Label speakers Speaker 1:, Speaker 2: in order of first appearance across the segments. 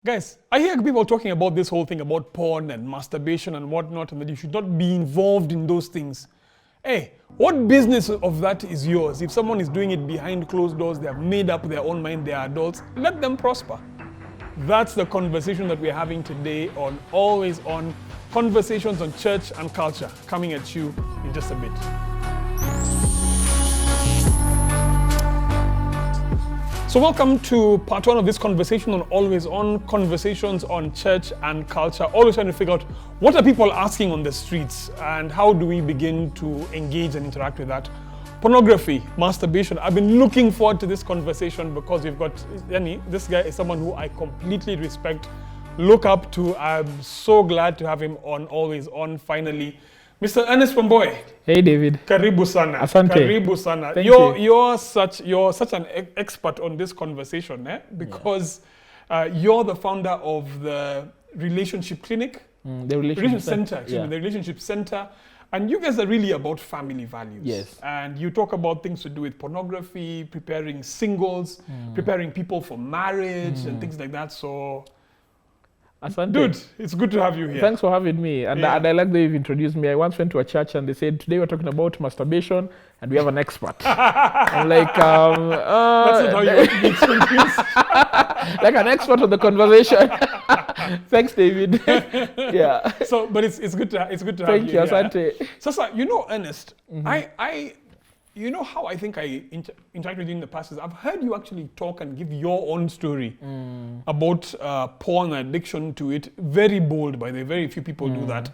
Speaker 1: Guys, I hear people talking about this whole thing about porn and masturbation and whatnot, and that you should not be involved in those things. Hey, what business of that is yours? If someone is doing it behind closed doors, they have made up their own mind, they are adults, let them prosper. That's the conversation that we're having today on Always On, conversations on church and culture, coming at you in just a bit. So welcome to part one of this conversation on Always On, conversations on church and culture. Always trying to figure out what are people asking on the streets and how do we begin to engage and interact with that. Pornography, masturbation. I've been looking forward to this conversation because we've got Yani. This guy is someone who I completely respect, look up to. I'm so glad to have him on Always On finally. Mr. Ernest Wamboye.
Speaker 2: Hey David.
Speaker 1: Karibu sana.
Speaker 2: Asante.
Speaker 1: Karibu sana.
Speaker 2: Thank you.
Speaker 1: You're such an expert on this conversation, because you're the founder of the Relationship Clinic.
Speaker 2: The Relationship
Speaker 1: Center. The Relationship Center. And you guys are really about family values.
Speaker 2: Yes.
Speaker 1: And you talk about things to do with pornography, preparing singles, preparing people for marriage and things like that. So,
Speaker 2: Asante.
Speaker 1: dude, it's good to have you here.
Speaker 2: Thanks for having me. And I like that you've introduced me. I once went to a church and they said, today we're talking about masturbation and we have an expert. I'm like,
Speaker 1: That's not how you want to be introduced.
Speaker 2: like an expert on the conversation. Thanks, David. Yeah.
Speaker 1: So, but it's good to have you.
Speaker 2: Thank you, Asante.
Speaker 1: So, Ernest, you know how I think I interact with you in the past is I've heard you actually talk and give your own story about porn and addiction to it. Very bold, by the way. Very few people do that.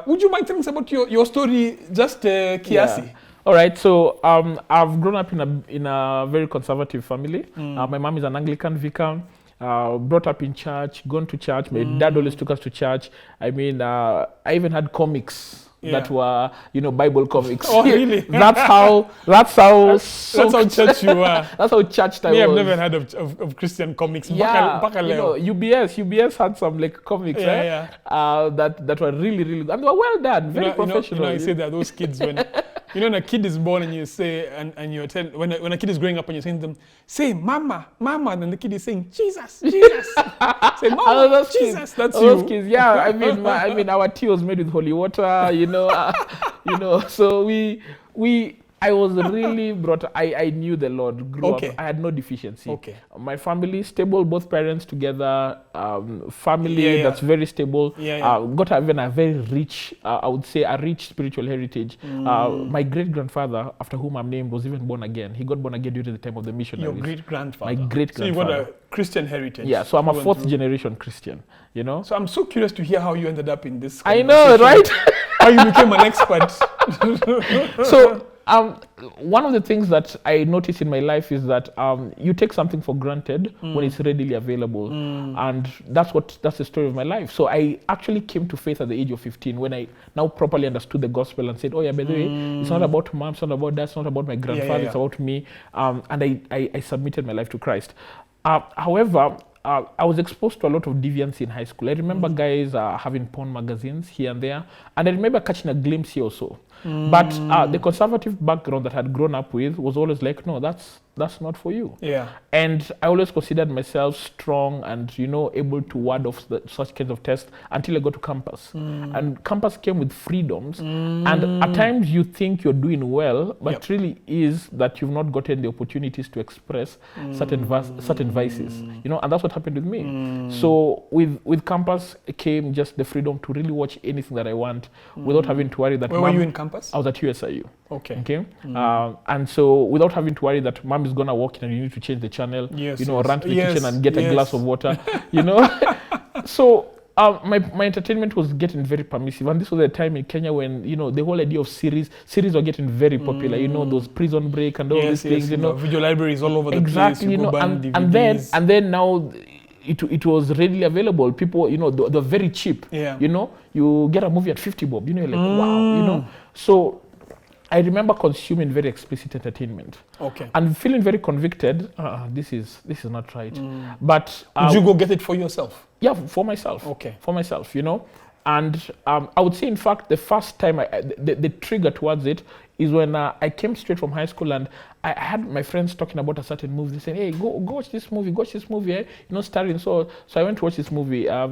Speaker 1: Would you mind telling us about your story, just kiasi?
Speaker 2: Yeah. All right, so I've grown up in a very conservative family. My mom is an Anglican vicar. Brought up in church, gone to church. My dad always took us to church. I mean, I even had comics that were, Bible comics.
Speaker 1: Oh, really?
Speaker 2: That's how
Speaker 1: church you are.
Speaker 2: That's how church I was.
Speaker 1: I've never heard of Christian comics.
Speaker 2: Yeah, UBS had some like comics that were really, really good. And they were well done, very professional.
Speaker 1: I say that those kids when when a kid is born and you say and you're telling when a kid is growing up and you're saying to them, say mama, and then the kid is saying Jesus. Say mama, Jesus. That's
Speaker 2: those
Speaker 1: you.
Speaker 2: Kids, yeah. I mean, our tea was made with holy water. So I was really brought. I knew the Lord. Grew up. I had no deficiency.
Speaker 1: Okay.
Speaker 2: My family stable, both parents together. Family that's very stable. Got even a very rich, I would say, a rich spiritual heritage. My great grandfather, after whom I'm named, was even born again. He got born again during the time of the missionaries.
Speaker 1: Your great grandfather.
Speaker 2: My great grandfather.
Speaker 1: So you got a Christian heritage.
Speaker 2: Yeah. So I'm a fourth generation Christian.
Speaker 1: So I'm so curious to hear how you ended up in this.
Speaker 2: I know, right?
Speaker 1: How you became an expert.
Speaker 2: So. One of the things that I notice in my life is that you take something for granted when it's readily available, and that's the story of my life. So I actually came to faith at the age of 15 when I now properly understood the gospel and said, oh yeah, by the way, it's not about mom, it's not about dad, it's not about my grandfather, it's about me, and I submitted my life to Christ. However, I was exposed to a lot of deviance in high school. I remember guys having porn magazines here and there, and I remember catching a glimpse here or so. But the conservative background that I had grown up with was always like, no, that's not for you.
Speaker 1: Yeah. And
Speaker 2: I always considered myself strong and able to ward off such kinds of tests until I got to campus. And campus came with freedoms, and at times you think you're doing well, but it really is that you've not gotten the opportunities to express certain vices. And that's what happened with me. So with campus came just the freedom to really watch anything that I want without having to worry that.
Speaker 1: Where were you in campus?
Speaker 2: I was at USIU.
Speaker 1: Okay.
Speaker 2: And so without having to worry that mom is gonna walk in and you need to change the channel, run to the kitchen and get a glass of water, So my entertainment was getting very permissive, and this was a time in Kenya when the whole idea of series were getting very popular. Those Prison Break and all these things.
Speaker 1: Video libraries all over the place.
Speaker 2: Exactly. And then now. It was readily available. People, they're very cheap.
Speaker 1: Yeah.
Speaker 2: You get a movie at 50 bob. You're like, wow. So I remember consuming very explicit entertainment.
Speaker 1: Okay.
Speaker 2: And feeling very convicted. This is not right. But
Speaker 1: did you go get it for yourself?
Speaker 2: Yeah, for myself.
Speaker 1: Okay.
Speaker 2: For myself. And I would say, in fact, the first time the trigger towards it is when I came straight from high school, and I had my friends talking about a certain movie. They said, "Hey, go watch this movie, eh? Starring." So I went to watch this movie. I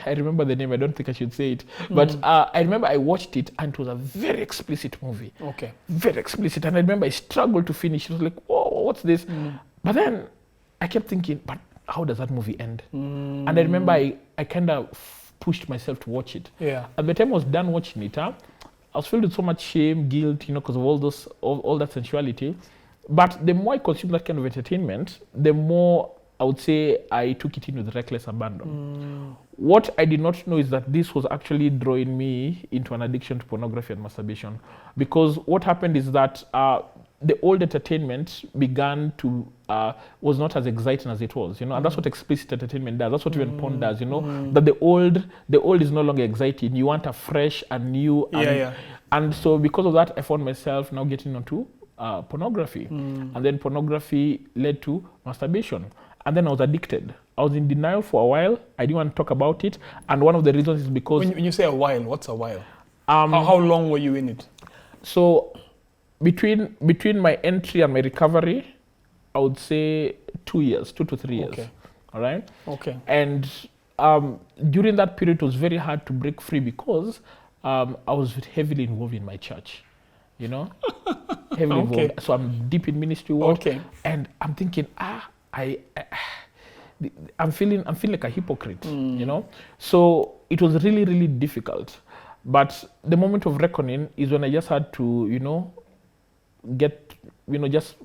Speaker 2: remember the name. I don't think I should say it, but I remember I watched it, and it was a very explicit movie.
Speaker 1: Okay.
Speaker 2: Very explicit, and I remember I struggled to finish. It was like, "Whoa, what's this?" But then I kept thinking, "But how does that movie end?" And I remember I kind of pushed myself to watch it.
Speaker 1: Yeah.
Speaker 2: And by the time I was done watching it, I was filled with so much shame, guilt, because of all that sensuality. But the more I consumed that kind of entertainment, the more I would say I took it in with reckless abandon. What I did not know is that this was actually drawing me into an addiction to pornography and masturbation. Because what happened is that the old entertainment began to was not as exciting as it was, and that's what explicit entertainment does. That's what even porn does, that the old is no longer exciting. You want a fresh and new, and so because of that, I found myself now getting onto pornography, and then pornography led to masturbation, and then I was addicted. I was in denial for a while. I didn't want to talk about it, and one of the reasons is because
Speaker 1: when you say a while, what's a while? How long were you in it?
Speaker 2: So between my entry and my recovery, I would say 2 years, 2 to 3 years.
Speaker 1: Okay.
Speaker 2: All right.
Speaker 1: Okay.
Speaker 2: And during that period, it was very hard to break free because I was heavily involved in my church. Heavily involved. So I'm deep in ministry work.
Speaker 1: Okay.
Speaker 2: And I'm thinking, I'm feeling like a hypocrite. So it was really, really difficult. But the moment of reckoning is when I just had to, just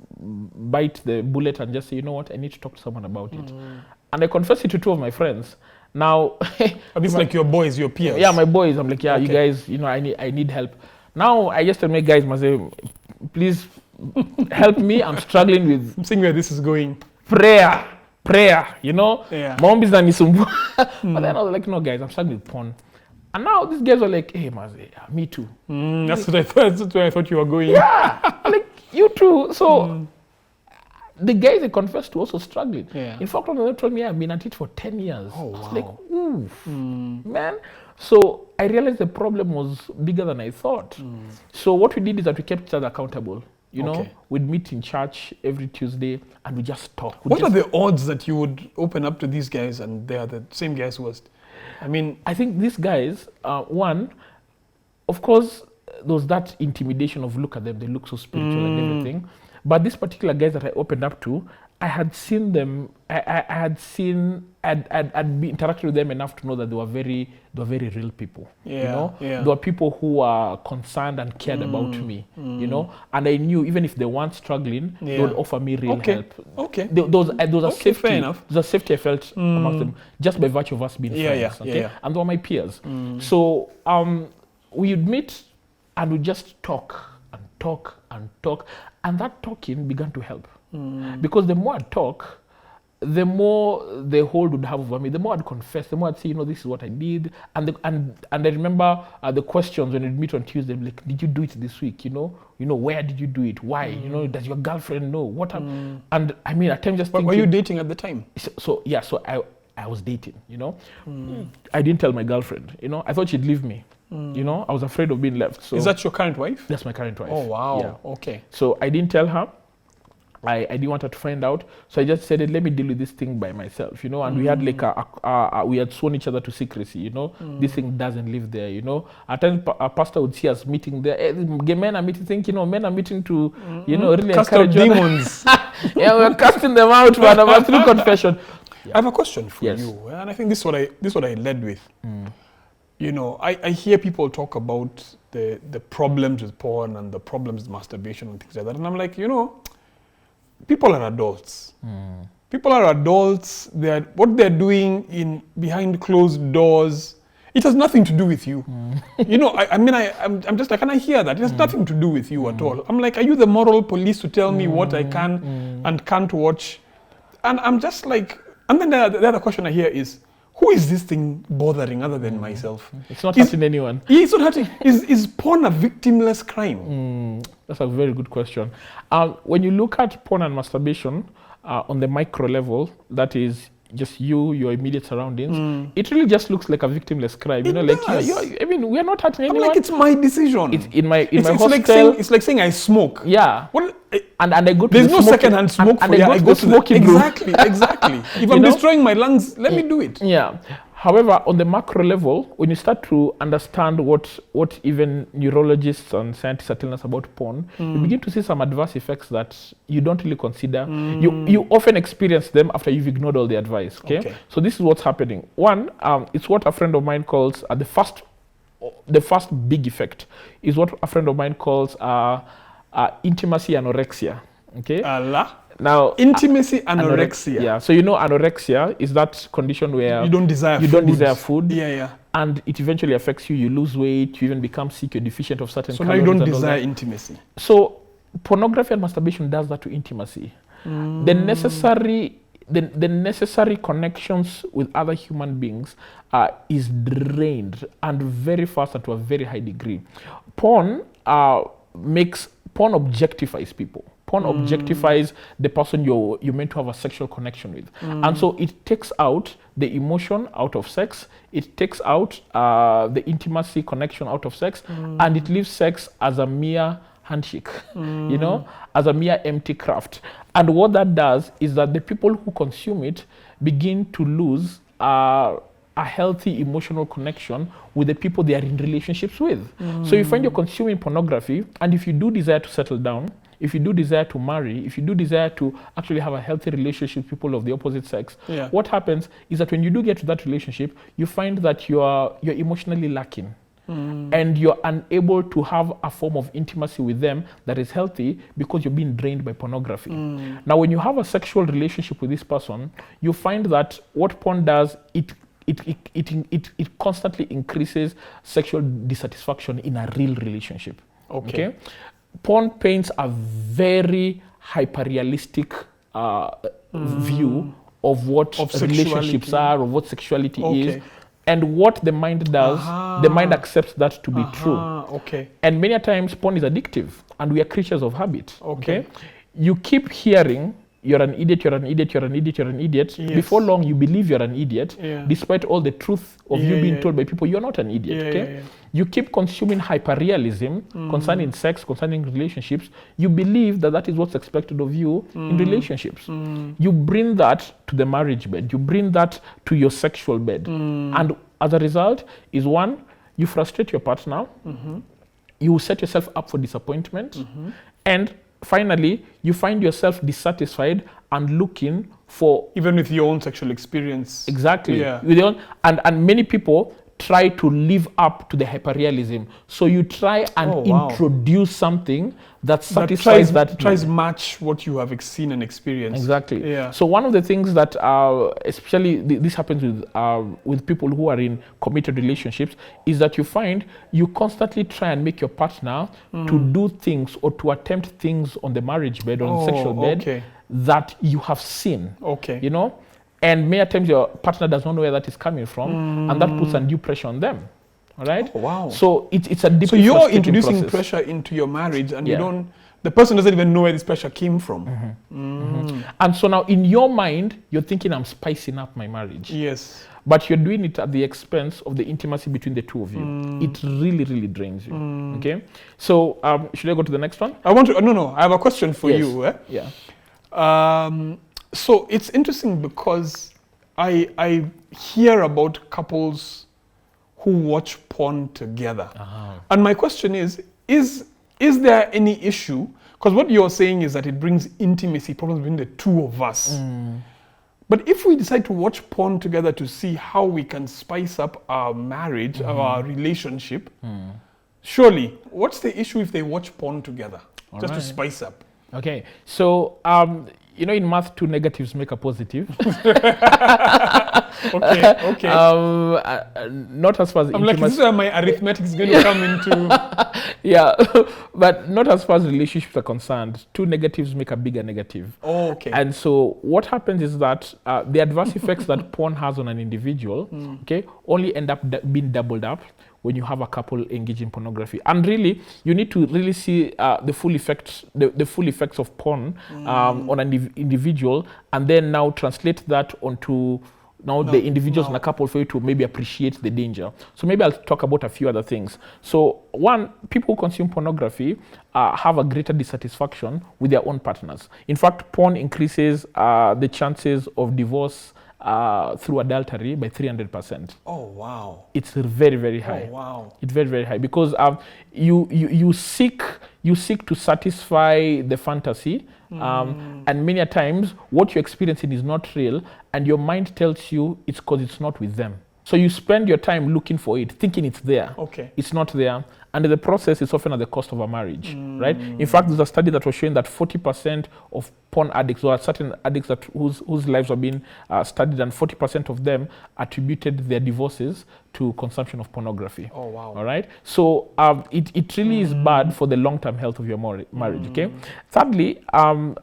Speaker 2: bite the bullet and just say, I need to talk to someone about it. And I confessed it to 2 of my friends. Now,
Speaker 1: it's like your boys, your peers.
Speaker 2: Yeah, my boys. I'm like, you guys, I need help. Now I just tell my guys, please help me. I'm struggling with.
Speaker 1: I'm seeing where this is going.
Speaker 2: Prayer.
Speaker 1: Yeah.
Speaker 2: Mom is not nisumbu. But then I was like, no, guys, I'm struggling with porn. And now these guys are like, hey, Maze, me too.
Speaker 1: That's what I thought. That's where I thought you were going.
Speaker 2: Yeah, like you too. So the guys they confessed to also struggling.
Speaker 1: Yeah.
Speaker 2: In fact, one of them told me I've been at it for 10 years.
Speaker 1: Oh, wow.
Speaker 2: I was like, oof, man. So I realized the problem was bigger than I thought. So what we did is that we kept each other accountable. We'd meet in church every Tuesday and we just talk.
Speaker 1: What are the odds that you would open up to these guys and they are the same guys who was? I
Speaker 2: think these guys, one, of course, there was that intimidation of look at them, they look so spiritual and everything. But these particular guys that I opened up to, I had seen them, I'd interacted with them enough to know that they were very real people. There were people who were concerned and cared about me, and I knew even if they weren't struggling, they would offer me real help.
Speaker 1: Okay.
Speaker 2: There was a safety.
Speaker 1: Fair enough.
Speaker 2: There's a safety I felt amongst them just by virtue of us being friends. And they were my peers. So we'd meet and we'd just talk and talk and talk, and that talking began to help. Because the more I talk, the more the hold would have over me. The more I'd confess, the more I'd say, this is what I did. And I remember the questions when we'd meet on Tuesday, like, did you do it this week? Where did you do it? Why? Does your girlfriend know? What? And at times just thinking.
Speaker 1: Were you dating at the time?
Speaker 2: So I was dating. I didn't tell my girlfriend. I thought she'd leave me. I was afraid of being left. So
Speaker 1: is that your current wife?
Speaker 2: That's my current wife.
Speaker 1: Oh wow.
Speaker 2: Yeah.
Speaker 1: Okay.
Speaker 2: So I didn't tell her. I didn't want her to find out, so I just said, let me deal with this thing by myself, and we had like we had sworn each other to secrecy, this thing doesn't live there, At times a pastor would see us meeting there, gay men are meeting, men are meeting to, really
Speaker 1: cast out demons.
Speaker 2: Yeah, we're casting them out, man, through confession.
Speaker 1: I have a question for
Speaker 2: Yes.
Speaker 1: you, and I think this is what I led with. I hear people talk about the problems with porn and the problems with masturbation and things like that, and I'm like, people are adults. People are adults. What they're doing behind closed doors. It has nothing to do with you. I'm just like, can I hear that? It has nothing to do with you at all. I'm like, are you the moral police to tell me what I can and can't watch? And I'm just like, and then the other question I hear is, who is this thing bothering other than myself?
Speaker 2: It's not hurting anyone.
Speaker 1: Yeah, it's not hurting. Is porn a victimless crime?
Speaker 2: That's a very good question. When you look at porn and masturbation on the micro level, that is, just you, your immediate surroundings, it really just looks like a victimless crime.
Speaker 1: It does.
Speaker 2: I mean, we are not hurting anyone.
Speaker 1: I'm like, it's my decision.
Speaker 2: It's in my
Speaker 1: it's
Speaker 2: hostel.
Speaker 1: It's like saying I smoke.
Speaker 2: Yeah.
Speaker 1: Well,
Speaker 2: and I go to
Speaker 1: there's
Speaker 2: the
Speaker 1: no
Speaker 2: smoking,
Speaker 1: secondhand smoke
Speaker 2: and
Speaker 1: for you.
Speaker 2: I go to the smoking room.
Speaker 1: Exactly. If I'm destroying my lungs, let me do it.
Speaker 2: Yeah. However, on the macro level, when you start to understand what even neurologists and scientists are telling us about porn, you begin to see some adverse effects that you don't really consider. You often experience them after you've ignored all the advice. Okay. So this is what's happening. One, it's what a friend of mine calls the first big effect is what a friend of mine calls intimacy anorexia. Okay. Now,
Speaker 1: intimacy anorexia.
Speaker 2: Yeah. So anorexia is that condition where
Speaker 1: you don't desire
Speaker 2: food.
Speaker 1: Yeah.
Speaker 2: And it eventually affects you. You lose weight. You even become sick. You're deficient of certain.
Speaker 1: So now you don't desire intimacy.
Speaker 2: So pornography and masturbation does that to intimacy. The necessary connections with other human beings is drained, and very fast and to a very high degree. Porn objectifies people. Porn objectifies the person you're meant to have a sexual connection with. And so it takes out the emotion out of sex, it takes out the intimacy connection out of sex, and it leaves sex as a mere handshake, as a mere empty craft. And what that does is that the people who consume it begin to lose a healthy emotional connection with the people they are in relationships with. So you find you're consuming pornography, and if you do desire to settle down, if you do desire to marry, if you do desire to actually have a healthy relationship with people of the opposite sex, what happens is that when you do get to that relationship, you find that you're emotionally lacking. And you're unable to have a form of intimacy with them that is healthy because you're being drained by pornography. Now, when you have a sexual relationship with this person, you find that what porn does, it constantly increases sexual dissatisfaction in a real relationship. Okay? Porn paints a very hyper-realistic view of what relationships are, of what sexuality is. And what the mind does, the mind accepts that to be true. And many times, porn is addictive, and we are creatures of habit. Okay? You keep hearing, you're an idiot, you're an idiot, you're an idiot, you're an idiot. Yes. Before long, you believe you're an idiot, despite all the truth of you being told by people you're not an idiot. You keep consuming hyperrealism concerning sex, concerning relationships. You believe that is what's expected of you in relationships. You bring that to the marriage bed. You bring that to your sexual bed. And as a result is one, you frustrate your partner. You set yourself up for disappointment. And finally, you find yourself dissatisfied and looking for...
Speaker 1: Even with your own sexual experience.
Speaker 2: Exactly. With your own, and many people try to live up to the hyperrealism. So you try and introduce something that satisfies that
Speaker 1: tries match what you have seen and experienced.
Speaker 2: Exactly. So one of the things that, especially this happens with people who are in committed relationships, is that you find you constantly try and make your partner to do things or to attempt things on the marriage bed or on the sexual bed that you have seen. And many times your partner does not know where that is coming from, and that puts undue pressure on them. All right? So it's a deep.
Speaker 1: So you're introducing pressure into your marriage, and the person doesn't even know where this pressure came from.
Speaker 2: And so now in your mind, you're thinking, I'm spicing up my marriage.
Speaker 1: Yes.
Speaker 2: But you're doing it at the expense of the intimacy between the two of you. It really, really drains you. Okay? So should I go to the next one?
Speaker 1: I have a question for you. So it's interesting because I hear about couples who watch porn together. And my question is there any issue? Because what you're saying is that it brings intimacy problems between the two of us. But if we decide to watch porn together to see how we can spice up our marriage, our relationship, surely, what's the issue if they watch porn together? To spice up?
Speaker 2: Okay, so in math, two negatives make a positive.
Speaker 1: Okay.
Speaker 2: Not as far as
Speaker 1: I'm like, this is where my arithmetic is going to come into.
Speaker 2: But not as far as relationships are concerned. Two negatives make a bigger negative. And so what happens is that the adverse effects that porn has on an individual, only end up being doubled up when you have a couple engage in pornography. And really, you need to really see the full effects of porn on an individual, and then now translate that onto the individuals in a couple for you to maybe appreciate the danger. So maybe I'll talk about a few other things. So one, people who consume pornography have a greater dissatisfaction with their own partners. In fact, porn increases the chances of divorce through adultery by 300%.
Speaker 1: Oh, wow.
Speaker 2: It's very, very high.
Speaker 1: Oh, wow.
Speaker 2: It's very, very high because you seek to satisfy the fantasy, and many a times what you're experiencing is not real, and your mind tells you it's because it's not with them. So you spend your time looking for it, thinking it's there.
Speaker 1: Okay.
Speaker 2: It's not there. And the process is often at the cost of a marriage, right? In fact, there's a study that was showing that 40% of porn addicts, or certain addicts whose lives are being studied, and 40% of them attributed their divorces to consumption of pornography.
Speaker 1: Oh, wow.
Speaker 2: All right? So it really is bad for the long-term health of your marriage, okay? Thirdly, porn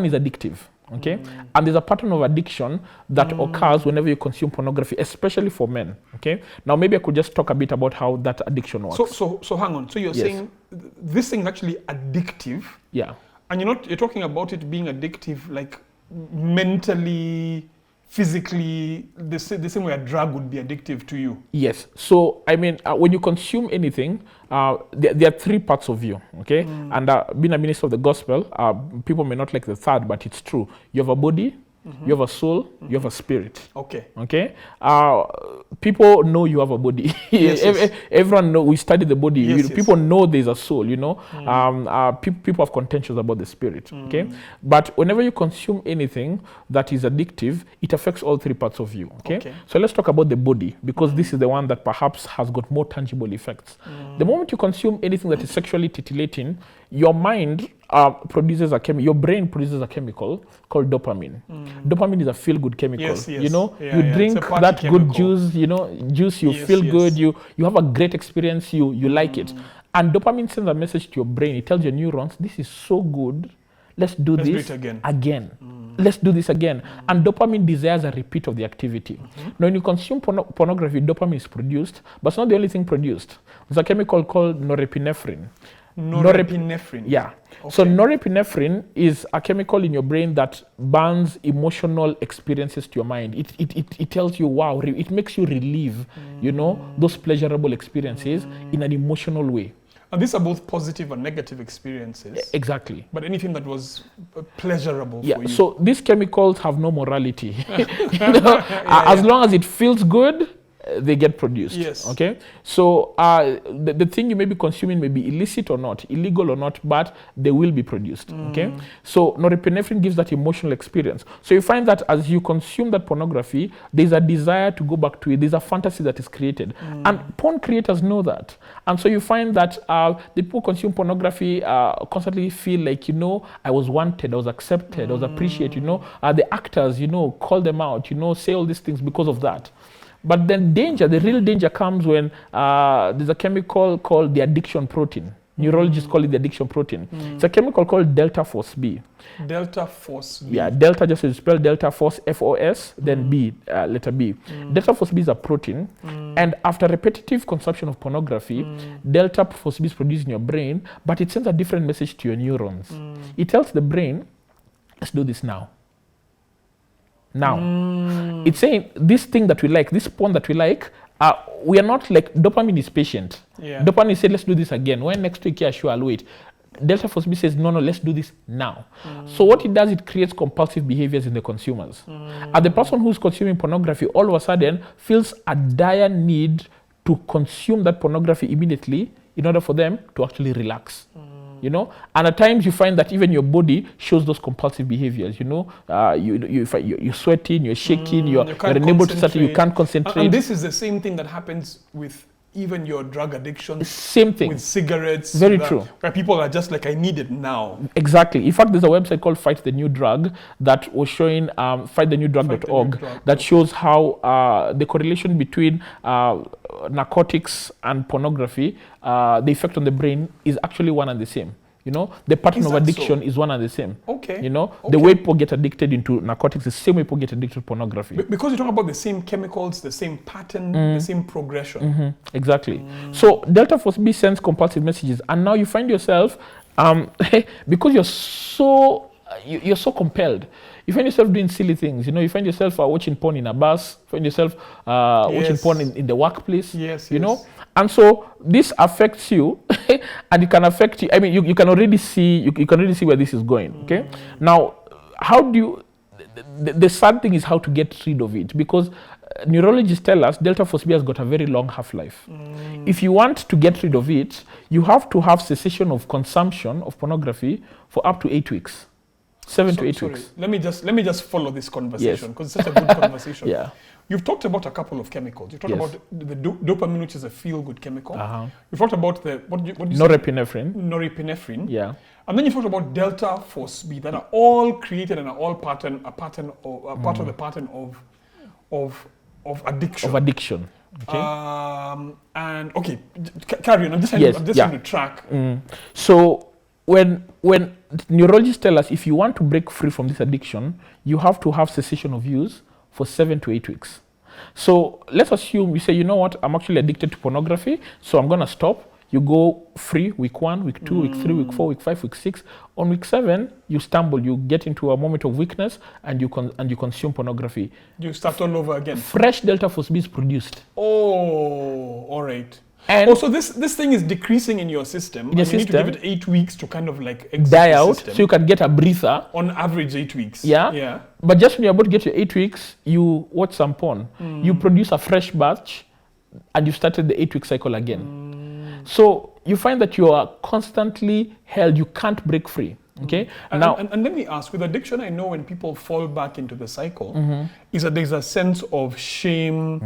Speaker 2: is addictive. Okay, and there's a pattern of addiction that occurs whenever you consume pornography, especially for men. Okay, now maybe I could just talk a bit about how that addiction works.
Speaker 1: So hang on. So you're saying this thing is actually addictive?
Speaker 2: Yeah.
Speaker 1: And you're talking about it being addictive, like mentally, physically, the same way a drug would be addictive to you.
Speaker 2: Yes. So I mean, when you consume anything, there are three parts of you, okay? And being a minister of the gospel, people may not like the third, but it's true. You have a body, you have a soul, you have a spirit.
Speaker 1: Okay.
Speaker 2: Okay? People know you have a body.
Speaker 1: Yes.
Speaker 2: Everyone know, we study the body.
Speaker 1: Yes,
Speaker 2: People know there's a soul, you know. People have contentions about the spirit, okay? But whenever you consume anything that is addictive, it affects all three parts of you, okay? So let's talk about the body, because this is the one that perhaps has got more tangible effects. The moment you consume anything that is sexually titillating, your mind produces your brain produces a chemical called dopamine. Dopamine is a feel-good chemical.
Speaker 1: Yes.
Speaker 2: You know,
Speaker 1: Yeah,
Speaker 2: you drink that
Speaker 1: chemical.
Speaker 2: good juice, you feel good, you have a great experience, you like it. And dopamine sends a message to your brain. It tells your neurons, this is so good, let's do it again. Let's do this again. And dopamine desires a repeat of the activity. Now, when you consume pornography, dopamine is produced, but it's not the only thing produced. There's a chemical called norepinephrine.
Speaker 1: Norepinephrine.
Speaker 2: Yeah.
Speaker 1: Okay.
Speaker 2: So norepinephrine is a chemical in your brain that burns emotional experiences to your mind. It tells you, wow, it makes you relive, those pleasurable experiences in an emotional way.
Speaker 1: And these are both positive and negative experiences.
Speaker 2: Exactly.
Speaker 1: But anything that was pleasurable for you.
Speaker 2: So these chemicals have no morality. As long as it feels good, they get produced.
Speaker 1: Yes.
Speaker 2: Okay. So the thing you may be consuming may be illicit or not, illegal or not, but they will be produced. Okay. So norepinephrine gives that emotional experience. So you find that as you consume that pornography, there's a desire to go back to it. There's a fantasy that is created, and porn creators know that. And so you find that the people who consume pornography constantly feel like, I was wanted, I was accepted, I was appreciated. The actors, call them out, say all these things because of that. But then the real danger comes when there's a chemical called the addiction protein. Neurologists call it the addiction protein. It's a chemical called delta force B.
Speaker 1: Delta force B.
Speaker 2: Yeah, delta just is spelled delta force, FOS, then B, letter B. Delta force B is a protein, and after repetitive consumption of pornography, delta force B is produced in your brain, but it sends a different message to your neurons. It tells the brain, let's do this now. It's saying this thing that we like, this porn that we like, we are not like, dopamine is patient.
Speaker 1: Yeah.
Speaker 2: Dopamine says, let's do this again. When next week, yeah, sure, I'll wait. Delta force B says, no, let's do this now. So what it does, it creates compulsive behaviors in the consumers. And the person who's consuming pornography all of a sudden feels a dire need to consume that pornography immediately in order for them to actually relax. And at times you find that even your body shows those compulsive behaviors. You're sweating, you're shaking, you're unable to start, you can't concentrate.
Speaker 1: And this is the same thing that happens with even your drug addiction.
Speaker 2: Same thing.
Speaker 1: With cigarettes.
Speaker 2: Very true.
Speaker 1: Where people are just like, I need it now.
Speaker 2: Exactly. In fact, there's a website called Fight the New Drug that was showing, fightthenewdrug.org, that shows how the correlation between narcotics and pornography, the effect on the brain is actually one and the same. You know, the pattern
Speaker 1: Is
Speaker 2: of
Speaker 1: that
Speaker 2: addiction
Speaker 1: so?
Speaker 2: is one and the same.
Speaker 1: Okay.
Speaker 2: You know,
Speaker 1: Okay.
Speaker 2: the way people get addicted into narcotics is the same way people get addicted to pornography.
Speaker 1: Because you talk about the same chemicals, the same pattern, the same progression.
Speaker 2: Exactly. So delta force B sends compulsive messages, and now you find yourself, because you're so compelled. You find yourself doing silly things. You know, you find yourself watching porn in a bus. You find yourself watching porn in the workplace.
Speaker 1: Yes.
Speaker 2: You know, and so this affects you, and it can affect you. I mean, you can already see you can already see where this is going. Okay. Now, how do you? The sad thing is how to get rid of it, because neurologists tell us delta force B has got a very long half-life. If you want to get rid of it, you have to have cessation of consumption of pornography for up to 8 weeks. 7 to 8 weeks.
Speaker 1: Let me just follow this conversation,
Speaker 2: Yes.
Speaker 1: because it's such a good conversation.
Speaker 2: Yeah.
Speaker 1: You've talked about a couple of chemicals. You've talked
Speaker 2: Yes.
Speaker 1: about the dopamine, which is a feel-good chemical.
Speaker 2: Uh-huh.
Speaker 1: You've talked about the what do you say?
Speaker 2: Norepinephrine.
Speaker 1: Norepinephrine.
Speaker 2: Yeah.
Speaker 1: And then you talked about delta force B, that are all created and are all part of the pattern of addiction.
Speaker 2: Of addiction. Okay.
Speaker 1: And okay, carry on. I'm just trying to track.
Speaker 2: So when neurologists tell us if you want to break free from this addiction, you have to have cessation of use for 7 to 8 weeks. So let's assume you say, you know what, I'm actually addicted to pornography, so I'm gonna stop. You go free week 1, week 2, week 3, week 4, week 5, week 6. On week 7, you stumble, you get into a moment of weakness, and you consume pornography.
Speaker 1: You start all over again.
Speaker 2: Fresh delta force B is produced.
Speaker 1: Oh, all right.
Speaker 2: And
Speaker 1: also, this thing is decreasing in your system.
Speaker 2: In your
Speaker 1: and you
Speaker 2: system,
Speaker 1: need to give it 8 weeks to kind of like exit
Speaker 2: die
Speaker 1: the
Speaker 2: out,
Speaker 1: system.
Speaker 2: so you can get a breather.
Speaker 1: On average, 8 weeks.
Speaker 2: Yeah.
Speaker 1: Yeah.
Speaker 2: But just when you're about to get your 8 weeks, you watch some porn. You produce a fresh batch, and you started the 8-week cycle again. So you find that you are constantly held. You can't break free. Okay.
Speaker 1: And let me ask, with addiction, I know when people fall back into the cycle, is that there's a sense of shame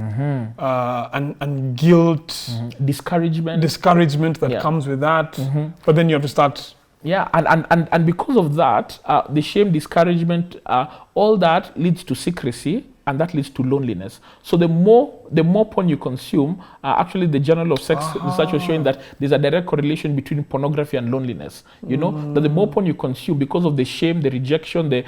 Speaker 1: and guilt, discouragement that comes with that. But then you have to start.
Speaker 2: Yeah, and because of that, the shame, discouragement, all that leads to secrecy, and that leads to loneliness. So the more porn you consume, actually the Journal of Sex Research was showing that there's a direct correlation between pornography and loneliness. You know, that the more porn you consume, because of the shame, the rejection, the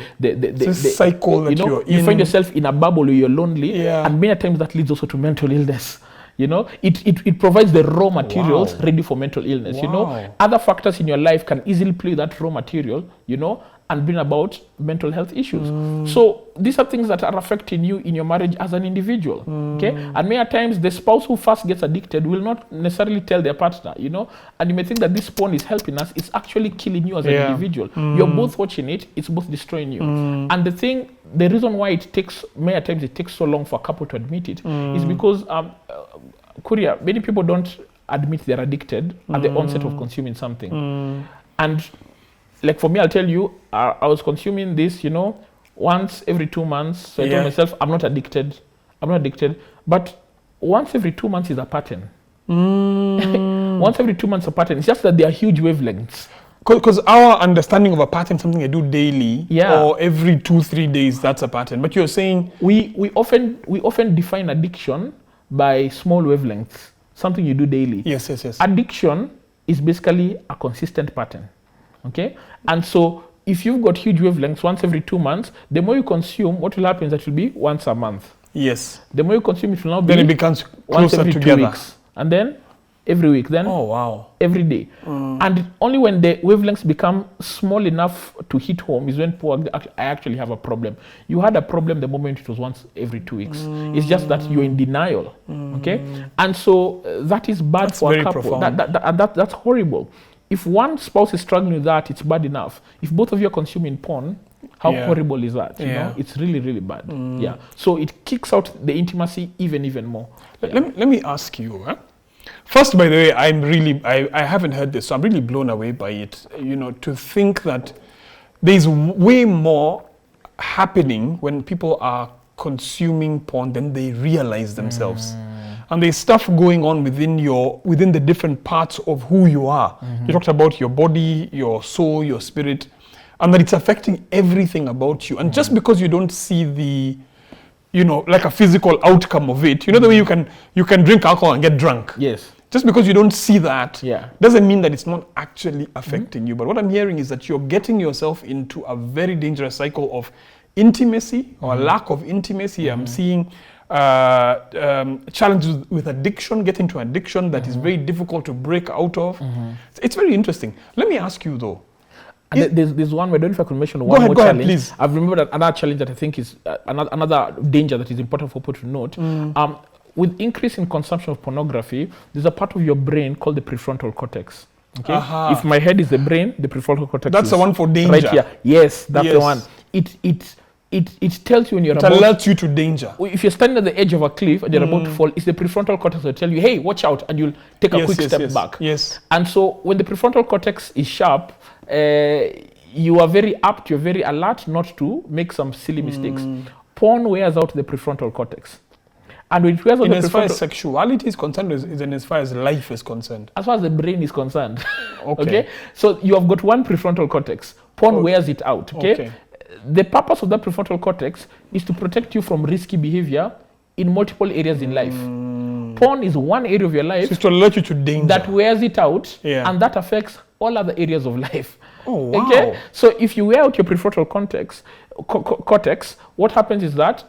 Speaker 1: cycle that you're in.
Speaker 2: You find yourself in a bubble where you're lonely,
Speaker 1: Yeah.
Speaker 2: and many times that leads also to mental illness. You know, it provides the raw materials ready for mental illness. You know, other factors in your life can easily play that raw material, you know, and bring about mental health issues. So these are things that are affecting you in your marriage as an individual. Okay, and many times the spouse who first gets addicted will not necessarily tell their partner, you know, and you may think that this porn is helping us. It's actually killing you as an individual. You're both watching it. It's both destroying you. And the reason why many times it takes so long for a couple to admit it is because Korea, many people don't admit they're addicted at the onset of consuming something. And like for me, I'll tell you, I was consuming this, you know, once every 2 months. So I told myself, I'm not addicted. But once every 2 months is a pattern. Once every 2 months is a pattern. It's just that they are huge wavelengths.
Speaker 1: Because our understanding of a pattern, something I do daily, or every 2-3 days, that's a pattern. But you're saying
Speaker 2: we often define addiction by small wavelengths, something you do daily.
Speaker 1: Yes.
Speaker 2: Addiction is basically a consistent pattern. Okay, and so if you've got huge wavelengths once every 2 months, the more you consume, what will happen is that it will be once a month.
Speaker 1: Yes.
Speaker 2: The more you consume, it will now be
Speaker 1: then it becomes
Speaker 2: once
Speaker 1: closer
Speaker 2: every
Speaker 1: together.
Speaker 2: 2 weeks, and then every week, then every day. And only when the wavelengths become small enough to hit home is when I actually have a problem. You had a problem the moment it was once every 2 weeks. It's just that you're in denial. Okay, and so that is bad
Speaker 1: That's
Speaker 2: for a
Speaker 1: very
Speaker 2: couple.
Speaker 1: profound.
Speaker 2: That's horrible. If one spouse is struggling with that, it's bad enough. If both of you are consuming porn, how horrible is that? You know, it's really, really bad. Yeah. So it kicks out the intimacy even more.
Speaker 1: Let me ask you. First, by the way, I haven't heard this, so I'm really blown away by it. You know, to think that there's way more happening when people are consuming porn than they realize themselves. And there's stuff going on within the different parts of who you are. You talked about your body, your soul, your spirit, and that it's affecting everything about you. And just because you don't see the, you know, like a physical outcome of it, you know the way you can drink alcohol and get drunk.
Speaker 2: Yes.
Speaker 1: just because you don't see that
Speaker 2: Yeah.
Speaker 1: doesn't mean that it's not actually affecting you. But what I'm hearing is that you're getting yourself into a very dangerous cycle of intimacy or lack of intimacy. I'm seeing challenges with addiction, getting to addiction that is very difficult to break out of. It's very interesting. Let me ask you though.
Speaker 2: And there's one, I don't know if I could mention one more
Speaker 1: go ahead,
Speaker 2: challenge.
Speaker 1: please.
Speaker 2: I've remembered another challenge that I think is another danger that is important for people to note. With increase in consumption of pornography, there's a part of your brain called the prefrontal cortex. Okay? If my head is the brain, the prefrontal cortex
Speaker 1: That's
Speaker 2: is
Speaker 1: the one for danger.
Speaker 2: right here. Yes, that's the one. It tells you when you're
Speaker 1: It
Speaker 2: about
Speaker 1: alerts you to danger.
Speaker 2: if you're standing at the edge of a cliff and you're about to fall, it's the prefrontal cortex that will tell you, hey, watch out, and you'll take a quick step back.
Speaker 1: Yes.
Speaker 2: And so when the prefrontal cortex is sharp, you are very apt, you're very alert not to make some silly mistakes. Porn wears out the prefrontal cortex. And when it wears out
Speaker 1: As far as sexuality is concerned, is as far as life is concerned.
Speaker 2: as far as the brain is concerned.
Speaker 1: Okay.
Speaker 2: So you have got one prefrontal cortex. Porn wears it out. Okay? The purpose of that prefrontal cortex is to protect you from risky behavior in multiple areas in life. Porn is one area of your life
Speaker 1: So it's to alert you to danger.
Speaker 2: that wears it out,
Speaker 1: Yeah.
Speaker 2: and that affects all other areas of life.
Speaker 1: Oh, wow.
Speaker 2: Okay? So if you wear out your prefrontal cortex, what happens is that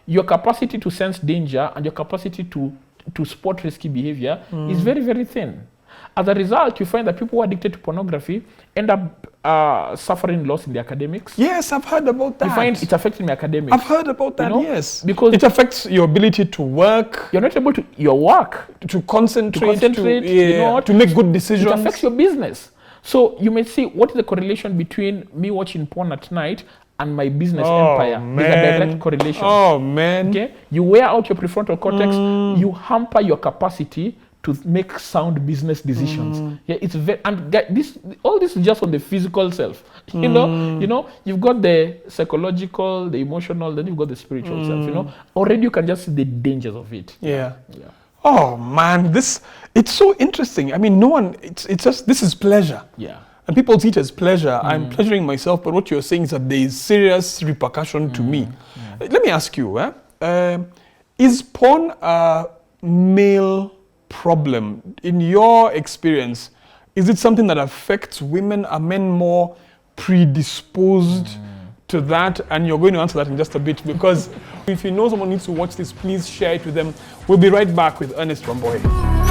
Speaker 2: your capacity to sense danger and your capacity to spot risky behavior is very, very thin. As a result, you find that people who are addicted to pornography end up suffering loss in their academics.
Speaker 1: Yes, I've heard about that.
Speaker 2: You find it's affecting their academics.
Speaker 1: I've heard about that,
Speaker 2: You know,
Speaker 1: yes.
Speaker 2: because
Speaker 1: it affects your ability to work,
Speaker 2: You're not able to your work.
Speaker 1: to concentrate,
Speaker 2: you know what?
Speaker 1: to make good decisions.
Speaker 2: It affects your business. So you may see what is the correlation between me watching porn at night and my business empire. There's a direct correlation.
Speaker 1: Oh, man.
Speaker 2: Okay? You wear out your prefrontal cortex, you hamper your capacity to make sound business decisions. Yeah, it's very, and all this is just on the physical self. You know, you've got the psychological, the emotional, then you've got the spiritual self. You know, already you can just see the dangers of it.
Speaker 1: Yeah. Oh man, it's so interesting. I mean, it's just, this is pleasure.
Speaker 2: Yeah.
Speaker 1: And people see it as pleasure. I'm pleasuring myself, but what you're saying is that there is serious repercussion to me. Let me ask you, is porn a male problem? In your experience, is it something that affects women? Are men more predisposed to that? And you're going to answer that in just a bit, because if you know someone needs to watch this, please share it with them. We'll be right back with Ernest Wamboye.